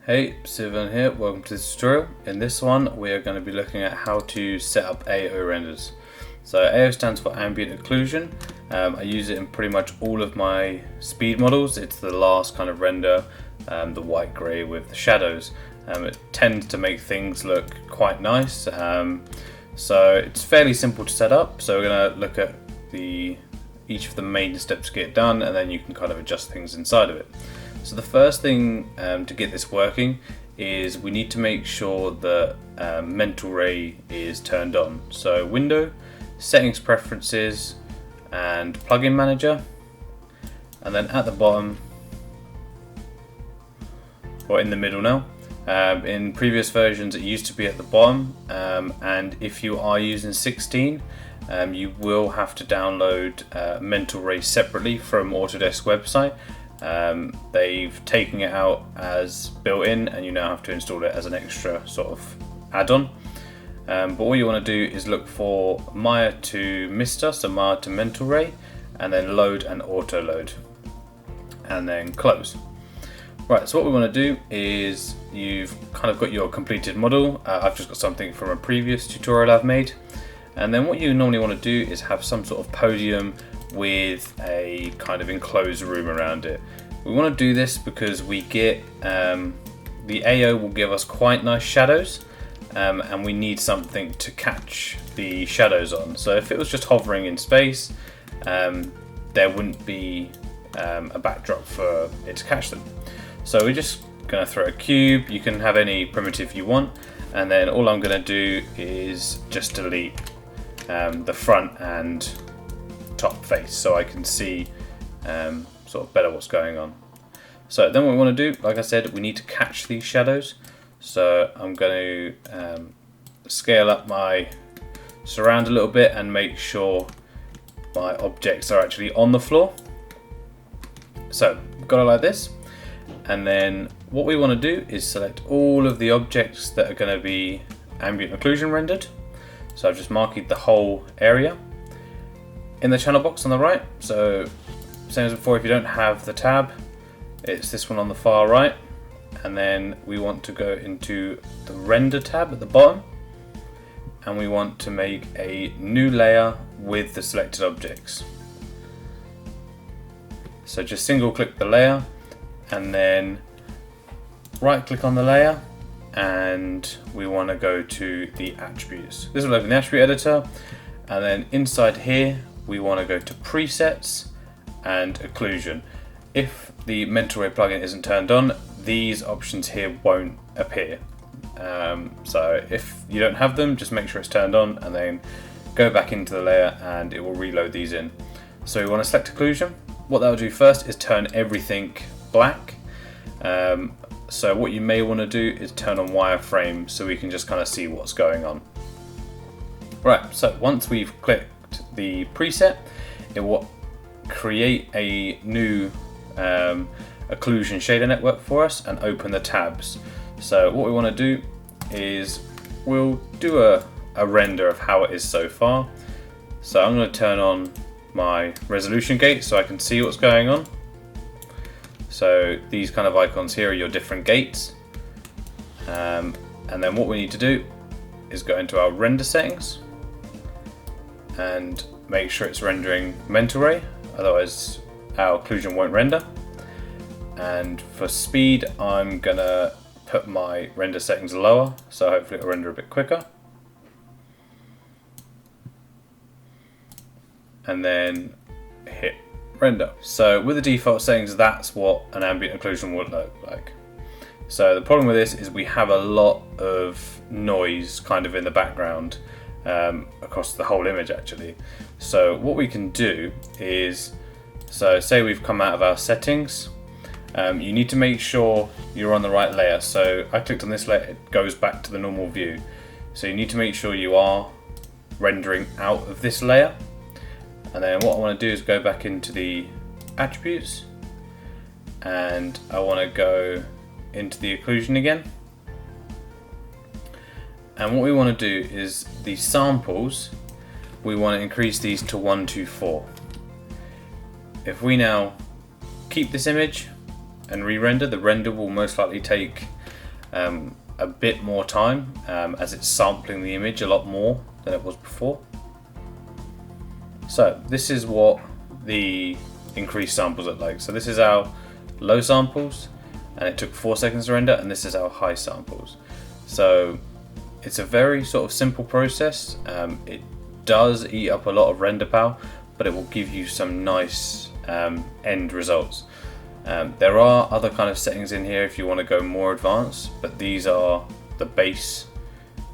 Hey, Sivan here, welcome to this tutorial. In this one we are going to be looking at how to set up AO renders. So AO stands for Ambient Occlusion. I use it in pretty much all of my speed models. It's the last kind of render, the white grey with the shadows. It tends to make things look quite nice. So it's fairly simple to set up. So we're going to look at each of the main steps to get done, and then you can kind of adjust things inside of it. So the first thing to get this working is we need to make sure that mental ray is turned on. So Window, Settings Preferences, and Plugin Manager, and then at the bottom, or in the middle now. In previous versions it used to be at the bottom, and if you are using 16, you will have to download mental ray separately from Autodesk website. They've taken it out as built-in, and you now have to install it as an extra sort of add-on. But all you want to do is look for Maya to Mister, so Maya to Mental Ray, and then load and auto load, and then close. Right, so what we want to do is you've kind of got your completed model. I've just got something from a previous tutorial I've made, and then what you normally want to do is have some sort of podium with a kind of enclosed room around it. We want to do this because we get the AO will give us quite nice shadows, and we need something to catch the shadows on. So if it was just hovering in space, there wouldn't be a backdrop for it to catch them. So we're just going to throw a cube. You can have any primitive you want, and then all I'm going to do is just delete the front and top face so I can see sort of better what's going on. So then what we want to do, like I said, we need to catch these shadows. So I'm going to scale up my surround a little bit and make sure my objects are actually on the floor. So we've got it like this, and then what we want to do is select all of the objects that are going to be ambient occlusion rendered. So I've just marked the whole area. In the channel box on the right, so same as before, if you don't have the tab, it's this one on the far right, and then we want to go into the render tab at the bottom, and we want to make a new layer with the selected objects. So just single click the layer, and then right click on the layer, and we want to go to the attributes. This will open the attribute editor, and then inside here we want to go to presets and occlusion. If the mental ray plugin isn't turned on, these options here won't appear. So if you don't have them, just make sure it's turned on, and then go back into the layer and it will reload these in. So we want to select occlusion. What that will do first is turn everything black. So what you may want to do is turn on wireframe so we can just kind of see what's going on. Right, so once we've clicked the preset, it will create a new occlusion shader network for us and open the tabs. So what we want to do is we'll do a render of how it is so far. So I'm going to turn on my resolution gate so I can see what's going on. So these kind of icons here are your different gates, and then what we need to do is go into our render settings and make sure it's rendering mental ray, otherwise our occlusion won't render. And for speed, I'm gonna put my render settings lower, so hopefully it'll render a bit quicker. And then hit render. So with the default settings, that's what an ambient occlusion would look like. So the problem with this is we have a lot of noise kind of in the background across the whole image actually. So what we can do is, so say we've come out of our settings, you need to make sure you're on the right layer. So I clicked on this layer, it goes back to the normal view. So you need to make sure you are rendering out of this layer. And then what I want to do is go back into the attributes, and I want to go into the occlusion again. And what we want to do is the samples, we want to increase these to 124. If we now keep this image and re-render, the render will most likely take a bit more time, as it's sampling the image a lot more than it was before. So this is what the increased samples look like. So this is our low samples, and it took 4 seconds to render, and this is our high samples. So it's a very sort of simple process. It does eat up a lot of render power, but it will give you some nice end results. There are other kind of settings in here if you want to go more advanced, but these are the base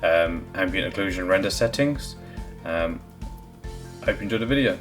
ambient occlusion render settings. I hope you enjoyed the video.